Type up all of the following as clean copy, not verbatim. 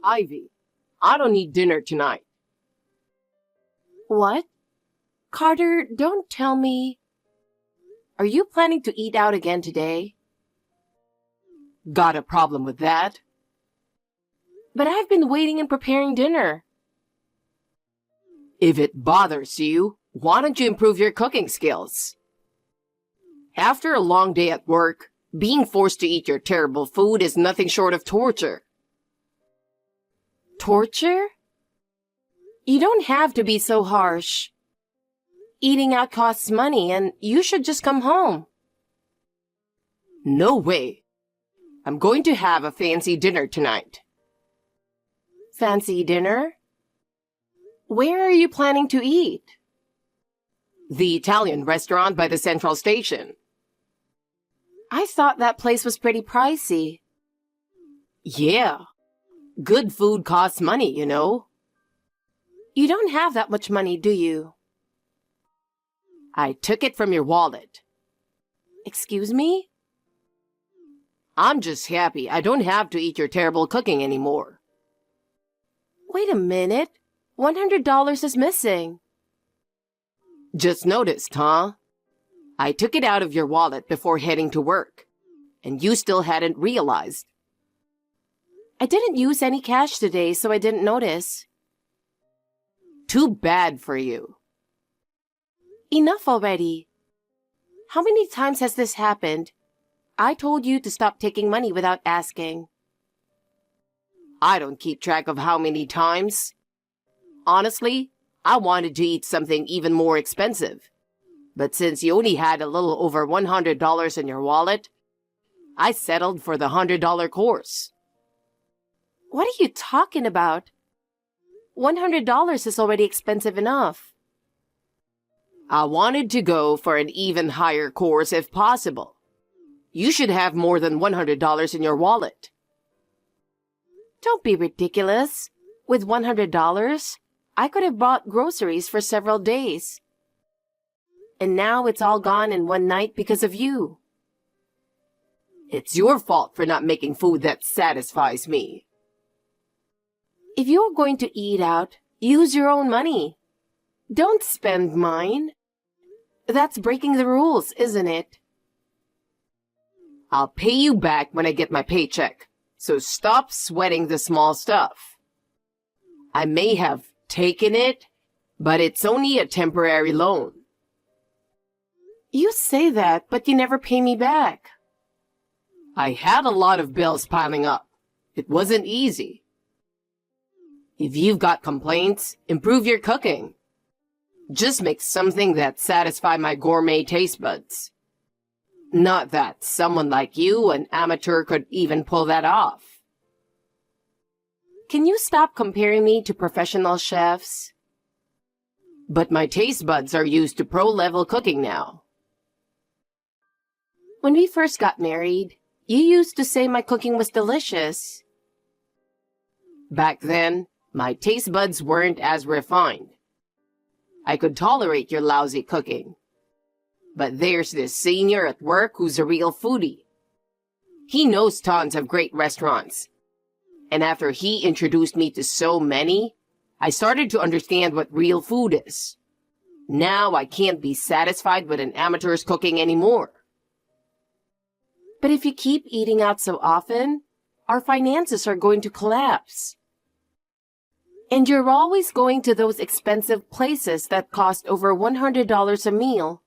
Ivy, I don't need dinner tonight. What? Carter, don't tell me. Are you planning to eat out again today? Got a problem with that? But I've been waiting and preparing dinner. If it bothers you, why don't you improve your cooking skills? After a long day at work, being forced to eat your terrible food is nothing short of torture. Torture? You don't have to be so harsh. Eating out costs money, and you should just come home. No way. I'm going to have a fancy dinner tonight. Fancy dinner? Where are you planning to eat? The Italian restaurant by the Central Station. I thought that place was pretty pricey. Yeah. Good food costs money, you know. You don't have that much money, do you? I took it from your wallet. Excuse me? I'm just happy I don't have to eat your terrible cooking anymore. Wait a minute. $100 is missing. Just noticed, huh? I took it out of your wallet before heading to work, and you still hadn't realized. I didn't use any cash today, so I didn't notice. Too bad for you. Enough already. How many times has this happened? I told you to stop taking money without asking. I don't keep track of how many times. Honestly, I wanted to eat something even more expensive. But since you only had a little over $100 in your wallet, I settled for the $100 course. What are you talking about? $100 is already expensive enough. I wanted to go for an even higher course if possible. You should have more than $100 in your wallet. Don't be ridiculous. With $100, I could have bought groceries for several days. And now it's all gone in one night because of you. It's your fault for not making food that satisfies me. If you're going to eat out, use your own money. Don't spend mine. That's breaking the rules, isn't it? I'll pay you back when I get my paycheck, so stop sweating the small stuff. I may have taken it, but it's only a temporary loan. You say that, but you never pay me back. I had a lot of bills piling up. It wasn't easy. If you've got complaints, improve your cooking. Just make something that satisfies my gourmet taste buds. Not that someone like you, an amateur, could even pull that off. Can you stop comparing me to professional chefs? But my taste buds are used to pro-level cooking now. When we first got married, you used to say my cooking was delicious. Back then, my taste buds weren't as refined. I could tolerate your lousy cooking. But there's this senior at work who's a real foodie. He knows tons of great restaurants. And after he introduced me to so many, I started to understand what real food is. Now I can't be satisfied with an amateur's cooking anymore. But if you keep eating out so often, our finances are going to collapse. And you're always going to those expensive places that cost over $100 a meal.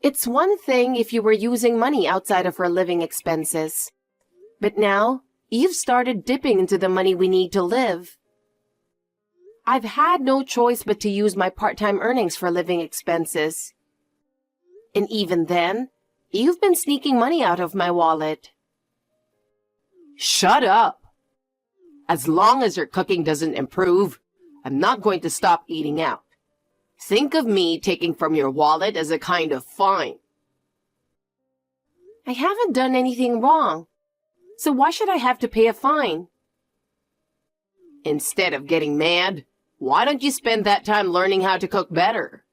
It's one thing if you were using money outside of our living expenses. But now, you've started dipping into the money we need to live. I've had no choice but to use my part-time earnings for living expenses. And even then, you've been sneaking money out of my wallet. Shut up! As long as your cooking doesn't improve, I'm not going to stop eating out. Think of me taking from your wallet as a kind of fine. I haven't done anything wrong. So why should I have to pay a fine? Instead of getting mad, why don't you spend that time learning how to cook better?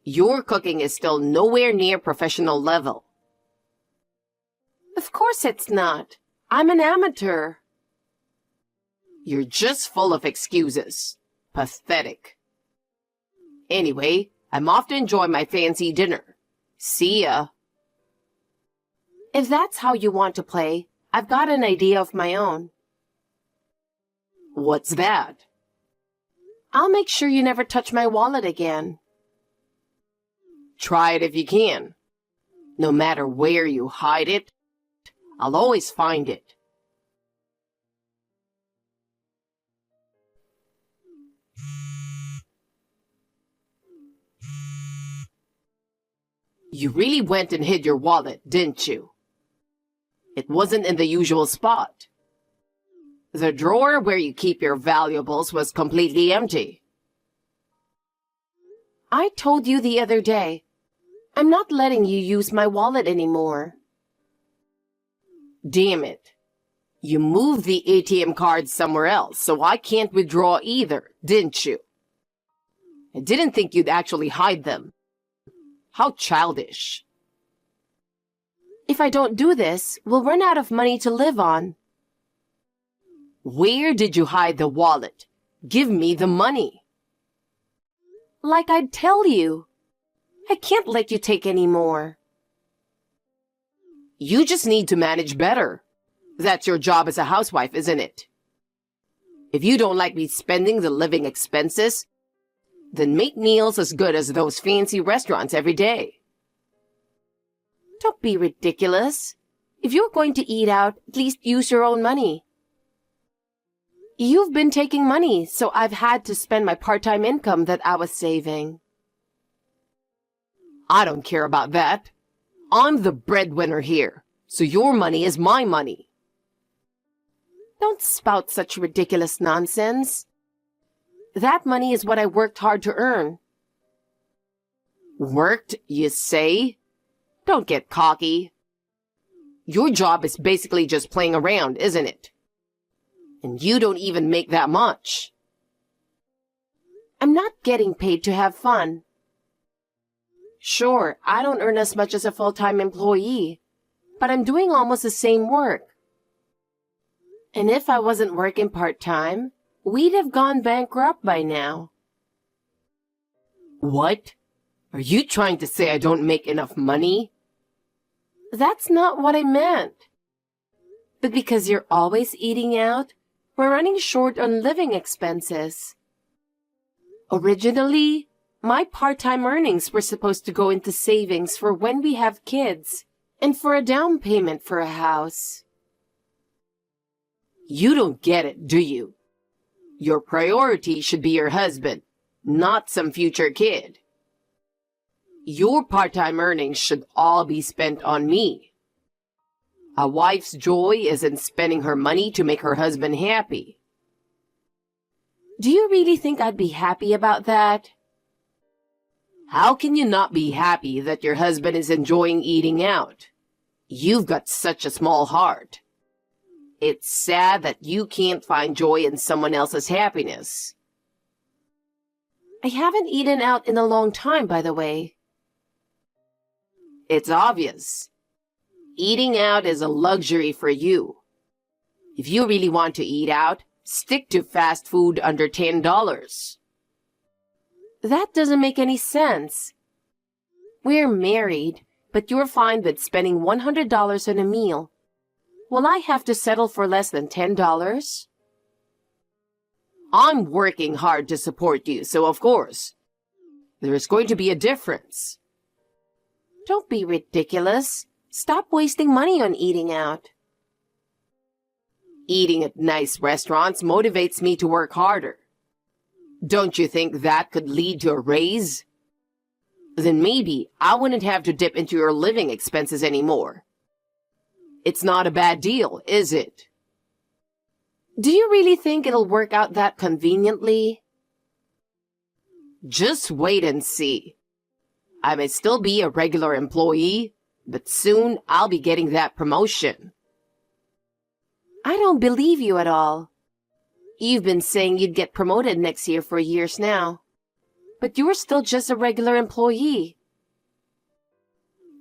Your cooking is still nowhere near professional level. Of course it's not. I'm an amateur. You're just full of excuses. Pathetic. Anyway, I'm off to enjoy my fancy dinner. See ya. If that's how you want to play, I've got an idea of my own. What's that? I'll make sure you never touch my wallet again. Try it if you can. No matter where you hide it, I'll always find it. You really went and hid your wallet, didn't you? It wasn't in the usual spot. The drawer where you keep your valuables was completely empty. I told you the other day, I'm not letting you use my wallet anymore. Damn it. You moved the ATM card somewhere else, so I can't withdraw either, didn't you? I didn't think you'd actually hide them. How childish. If I don't do this, we'll run out of money to live on. Where did you hide the wallet? Give me the money. Like I'd tell you. I can't let you take any more. You just need to manage better. That's your job as a housewife, isn't it? If you don't like me spending the living expenses, then make meals as good as those fancy restaurants every day. Don't be ridiculous. If you're going to eat out, at least use your own money. You've been taking money, so I've had to spend my part-time income that I was saving. I don't care about that. I'm the breadwinner here, so your money is my money. Don't spout such ridiculous nonsense. That money is what I worked hard to earn. Worked, you say? Don't get cocky. Your job is basically just playing around, isn't it? And you don't even make that much. I'm not getting paid to have fun. Sure, I don't earn as much as a full-time employee, but I'm doing almost the same work. And if I wasn't working part-time, we'd have gone bankrupt by now. What? Are you trying to say I don't make enough money? That's not what I meant. But because you're always eating out, we're running short on living expenses. Originally, my part-time earnings were supposed to go into savings for when we have kids and for a down payment for a house. You don't get it, do you? Your priority should be your husband, not some future kid. Your part-time earnings should all be spent on me. A wife's joy is in spending her money to make her husband happy. Do you really think I'd be happy about that? How can you not be happy that your husband is enjoying eating out? You've got such a small heart. It's sad that you can't find joy in someone else's happiness. I haven't eaten out in a long time, by the way. It's obvious. Eating out is a luxury for you. If you really want to eat out, stick to fast food under $10. That doesn't make any sense. We're married, but you're fine with spending $100 on a meal. Will I have to settle for less than $10? I'm working hard to support you, so of course, there's going to be a difference. Don't be ridiculous. Stop wasting money on eating out. Eating at nice restaurants motivates me to work harder. Don't you think that could lead to a raise? Then maybe I wouldn't have to dip into your living expenses anymore. It's not a bad deal, is it? Do you really think it'll work out that conveniently? Just wait and see. I may still be a regular employee, but soon I'll be getting that promotion. I don't believe you at all. You've been saying you'd get promoted next year for years now, but you're still just a regular employee.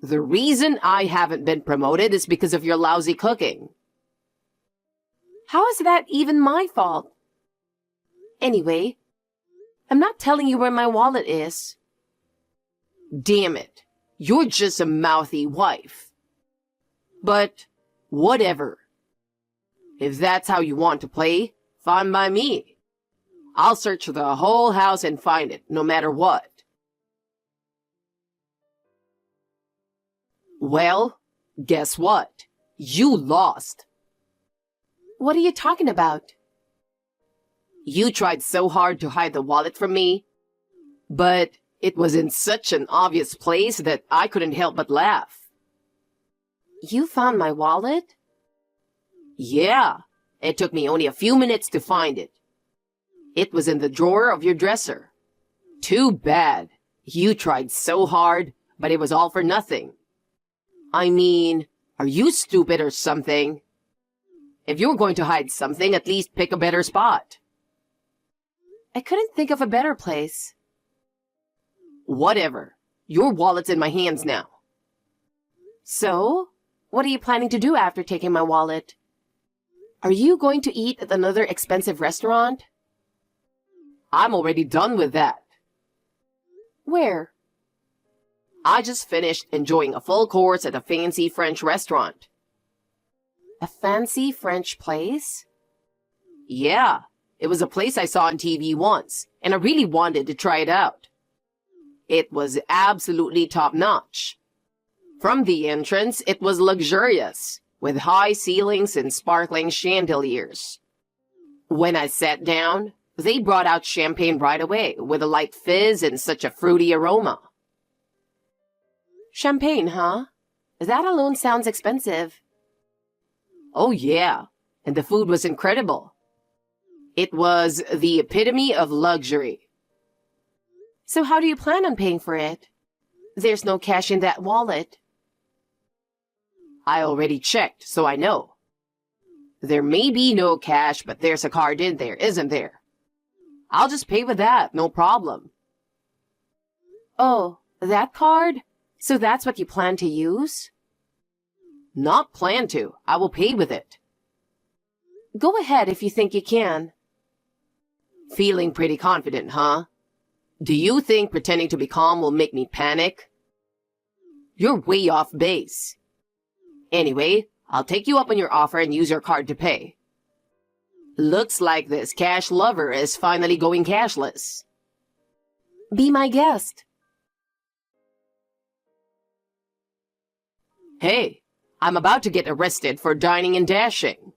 The reason I haven't been promoted is because of your lousy cooking. How is that even my fault? Anyway, I'm not telling you where my wallet is. Damn it. You're just a mouthy wife. But whatever. If that's how you want to play, fine by me. I'll search the whole house and find it, no matter what. Well, guess what? You lost. What are you talking about? You tried so hard to hide the wallet from me, but it was in such an obvious place that I couldn't help but laugh. You found my wallet? Yeah, it took me only a few minutes to find it. It was in the drawer of your dresser. Too bad. You tried so hard, but it was all for nothing. I mean, are you stupid or something? If you're going to hide something, at least pick a better spot. I couldn't think of a better place. Whatever. Your wallet's in my hands now. So, what are you planning to do after taking my wallet? Are you going to eat at another expensive restaurant? I'm already done with that. Where? I just finished enjoying a full course at a fancy French restaurant. A fancy French place? Yeah, it was a place I saw on TV once, and I really wanted to try it out. It was absolutely top-notch. From the entrance, it was luxurious, with high ceilings and sparkling chandeliers. When I sat down, they brought out champagne right away, with a light fizz and such a fruity aroma. Champagne, huh? That alone sounds expensive. Oh yeah, and the food was incredible. It was the epitome of luxury. So how do you plan on paying for it? There's no cash in that wallet. I already checked, so I know. There may be no cash, but there's a card in there, isn't there? I'll just pay with that, no problem. Oh, that card? So that's what you plan to use? Not plan to. I will pay with it. Go ahead if you think you can. Feeling pretty confident, huh? Do you think pretending to be calm will make me panic? You're way off base. Anyway, I'll take you up on your offer and use your card to pay. Looks like this cash lover is finally going cashless. Be my guest. Hey, I'm about to get arrested for dining and dashing.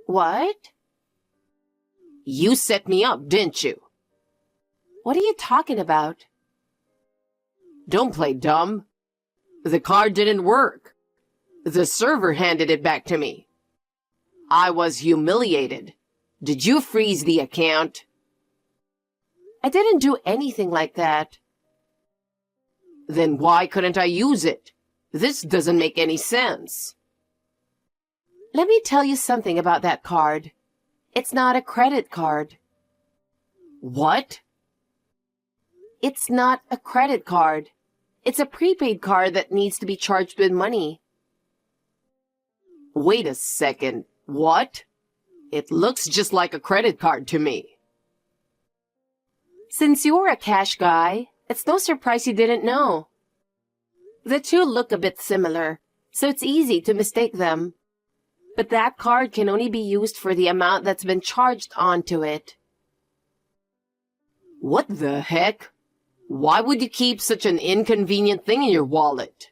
What? You set me up, didn't you? What are you talking about? Don't play dumb. The card didn't work. The server handed it back to me. I was humiliated. Did you freeze the account? I didn't do anything like that. Then why couldn't I use it? This doesn't make any sense. Let me tell you something about that card. It's not a credit card. What? It's not a credit card. It's a prepaid card that needs to be charged with money. Wait a second. What? It looks just like a credit card to me. Since you're a cash guy, it's no surprise you didn't know. The two look a bit similar, so it's easy to mistake them. But that card can only be used for the amount that's been charged onto it. What the heck? Why would you keep such an inconvenient thing in your wallet?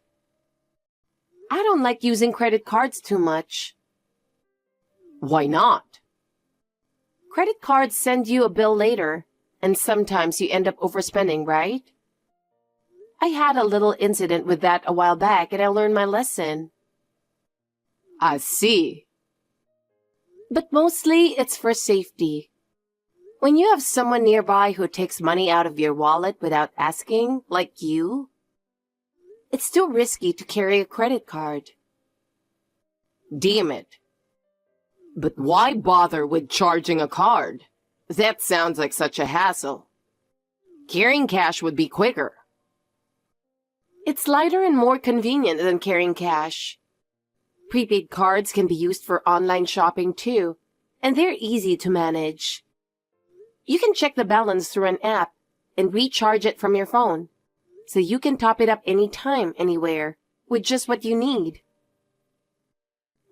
I don't like using credit cards too much. Why not? Credit cards send you a bill later, and sometimes you end up overspending, right? I had a little incident with that a while back, and I learned my lesson. I see. But mostly it's for safety. When you have someone nearby who takes money out of your wallet without asking, like you, it's too risky to carry a credit card. Damn it. But why bother with charging a card? That sounds like such a hassle. Carrying cash would be quicker. It's lighter and more convenient than carrying cash. Prepaid cards can be used for online shopping too, and they're easy to manage. You can check the balance through an app and recharge it from your phone, so you can top it up anytime, anywhere, with just what you need.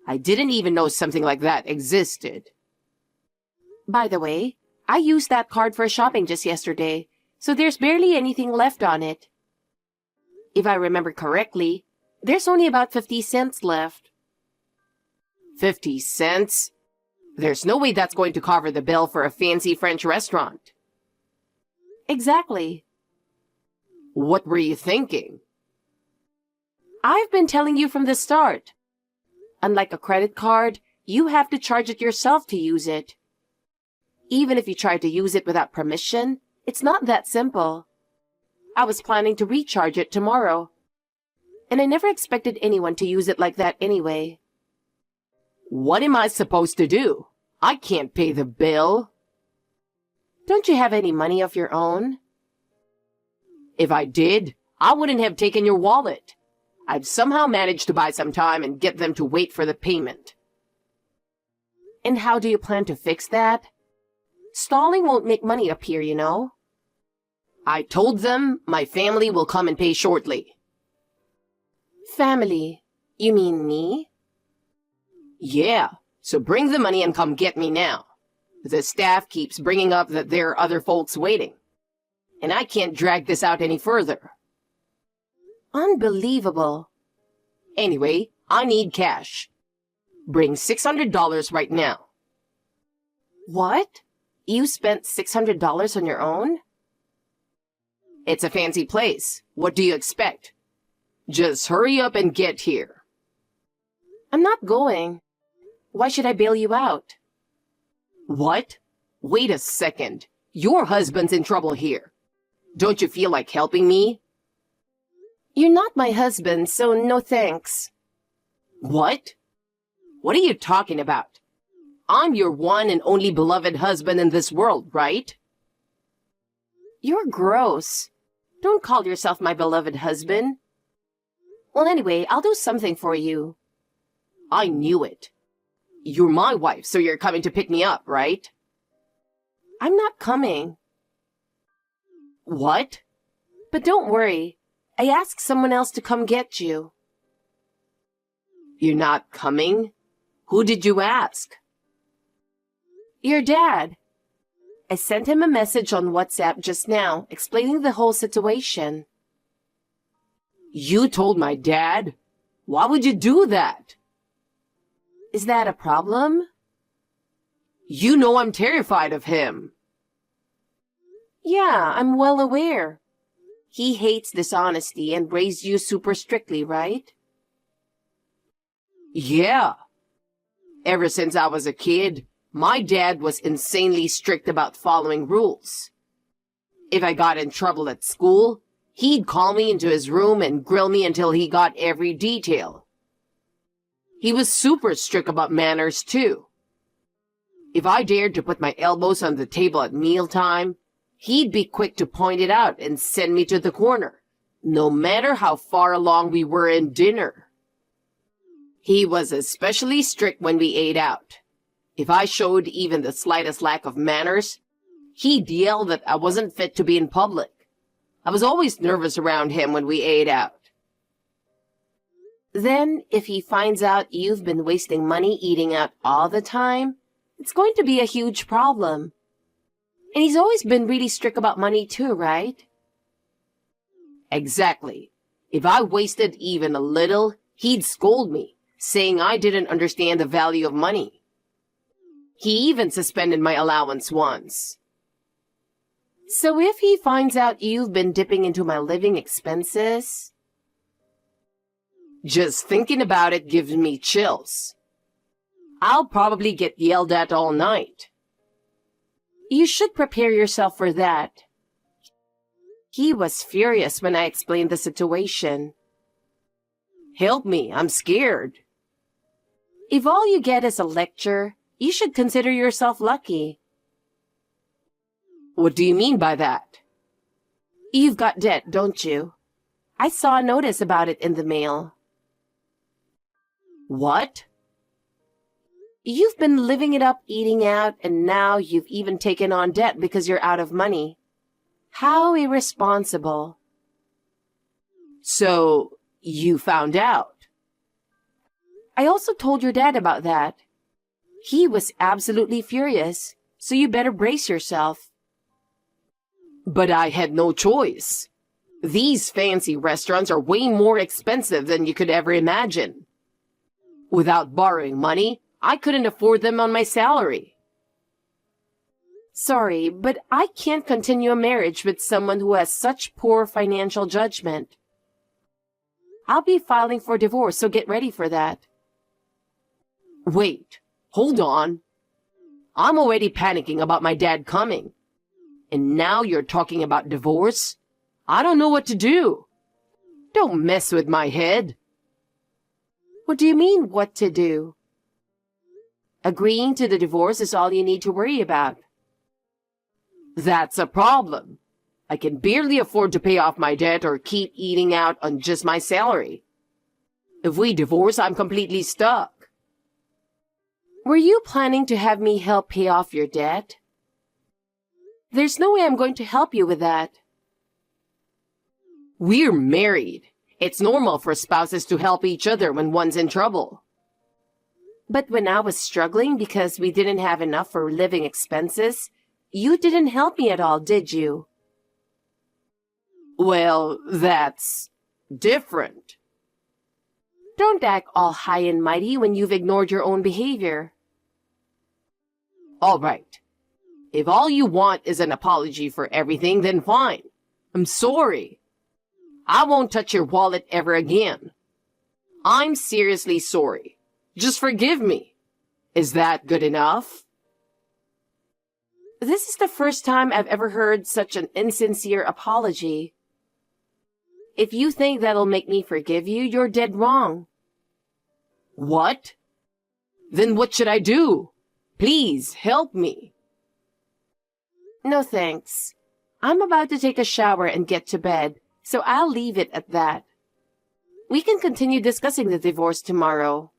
I didn't even know something like that existed. By the way, I used that card for shopping just yesterday, so there's barely anything left on it. If I remember correctly, there's only about 50 cents left. 50 cents? There's no way that's going to cover the bill for a fancy French restaurant. Exactly. What were you thinking? I've been telling you from the start. Unlike a credit card, you have to charge it yourself to use it. Even if you try to use it without permission, it's not that simple. I was planning to recharge it tomorrow, and I never expected anyone to use it like that anyway. What am I supposed to do? I can't pay the bill. Don't you have any money of your own? If I did, I wouldn't have taken your wallet. I've somehow managed to buy some time and get them to wait for the payment. And how do you plan to fix that? Stalling won't make money appear, you know. I told them my family will come and pay shortly. Family? You mean me? Yeah, so bring the money and come get me now. The staff keeps bringing up that there are other folks waiting, and I can't drag this out any further. Unbelievable. Anyway, I need cash. Bring $600 right now. What? You spent $600 on your own? It's a fancy place. What do you expect? Just hurry up and get here. I'm not going. Why should I bail you out? What? Wait a second. Your husband's in trouble here. Don't you feel like helping me? You're not my husband, so no thanks. What? What are you talking about? I'm your one and only beloved husband in this world, right? You're gross. Don't call yourself my beloved husband. Well, anyway, I'll do something for you. I knew it. You're my wife, so you're coming to pick me up, right? I'm not coming. What? But don't worry. I asked someone else to come get you. You're not coming? Who did you ask? Your dad. I sent him a message on WhatsApp just now, explaining the whole situation. You told my dad? Why would you do that? Is that a problem? You know I'm terrified of him. Yeah, I'm well aware. He hates dishonesty and raised you super strictly, right? Yeah. Ever since I was a kid, my dad was insanely strict about following rules. If I got in trouble at school, he'd call me into his room and grill me until he got every detail. He was super strict about manners, too. If I dared to put my elbows on the table at mealtime, he'd be quick to point it out and send me to the corner, no matter how far along we were in dinner. He was especially strict when we ate out. If I showed even the slightest lack of manners, he'd yell that I wasn't fit to be in public. I was always nervous around him when we ate out. Then, if he finds out you've been wasting money eating out all the time, it's going to be a huge problem. And he's always been really strict about money too, right? Exactly. If I wasted even a little, he'd scold me, saying I didn't understand the value of money. He even suspended my allowance once. So if he finds out you've been dipping into my living expenses... Just thinking about it gives me chills. I'll probably get yelled at all night. You should prepare yourself for that. He was furious when I explained the situation. Help me, I'm scared. If all you get is a lecture, you should consider yourself lucky. What do you mean by that? You've got debt, don't you? I saw a notice about it in the mail. What? You've been living it up eating out, and now you've even taken on debt because you're out of money. How irresponsible. So, you found out. I also told your dad about that. He was absolutely furious, so you better brace yourself. But I had no choice. These fancy restaurants are way more expensive than you could ever imagine. Without borrowing money, I couldn't afford them on my salary. Sorry, but I can't continue a marriage with someone who has such poor financial judgment. I'll be filing for divorce, so get ready for that. Wait, hold on. I'm already panicking about my dad coming. And now you're talking about divorce? I don't know what to do. Don't mess with my head. What do you mean, what to do? Agreeing to the divorce is all you need to worry about. That's a problem. I can barely afford to pay off my debt or keep eating out on just my salary. If we divorce, I'm completely stuck. Were you planning to have me help pay off your debt? There's no way I'm going to help you with that. We're married. It's normal for spouses to help each other when one's in trouble. But when I was struggling because we didn't have enough for living expenses, you didn't help me at all, did you? Well, that's different. Don't act all high and mighty when you've ignored your own behavior. All right. If all you want is an apology for everything, then fine. I'm sorry. I won't touch your wallet ever again. I'm seriously sorry. Just forgive me. Is that good enough? This is the first time I've ever heard such an insincere apology. If you think that'll make me forgive you, you're dead wrong. What? Then what should I do? Please help me. No thanks. I'm about to take a shower and get to bed, so I'll leave it at that. We can continue discussing the divorce tomorrow.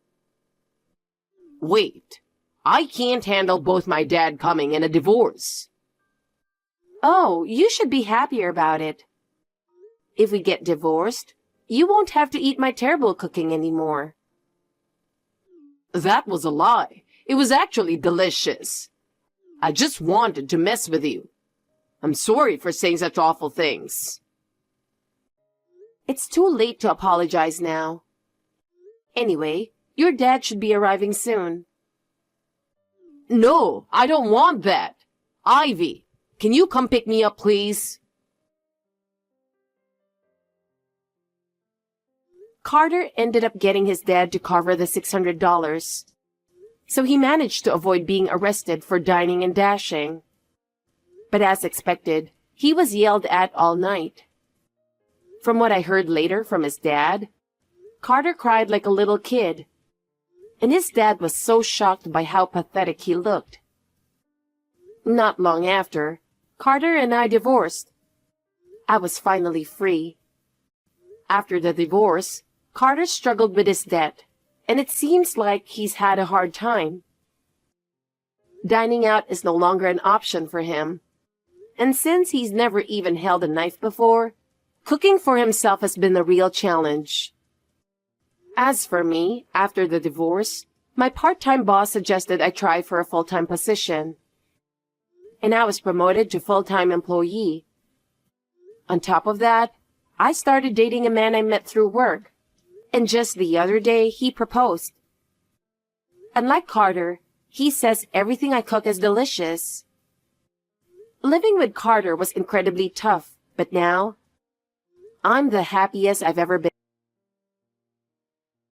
Wait. I can't handle both my dad coming and a divorce. Oh, you should be happier about it. If we get divorced, you won't have to eat my terrible cooking anymore. That was a lie. It was actually delicious. I just wanted to mess with you. I'm sorry for saying such awful things. It's too late to apologize now. Anyway, your dad should be arriving soon. No, I don't want that. Ivy, can you come pick me up, please? Carter ended up getting his dad to cover the $600, so he managed to avoid being arrested for dining and dashing. But as expected, he was yelled at all night. From what I heard later from his dad, Carter cried like a little kid, and his dad was so shocked by how pathetic he looked. Not long after, Carter and I divorced. I was finally free. After the divorce, Carter struggled with his debt, and it seems like he's had a hard time. Dining out is no longer an option for him, and since he's never even held a knife before, cooking for himself has been the real challenge. As for me, after the divorce, my part-time boss suggested I try for a full-time position, and I was promoted to full-time employee. On top of that, I started dating a man I met through work, and just the other day, he proposed. Unlike Carter, he says everything I cook is delicious. Living with Carter was incredibly tough, but now, I'm the happiest I've ever been.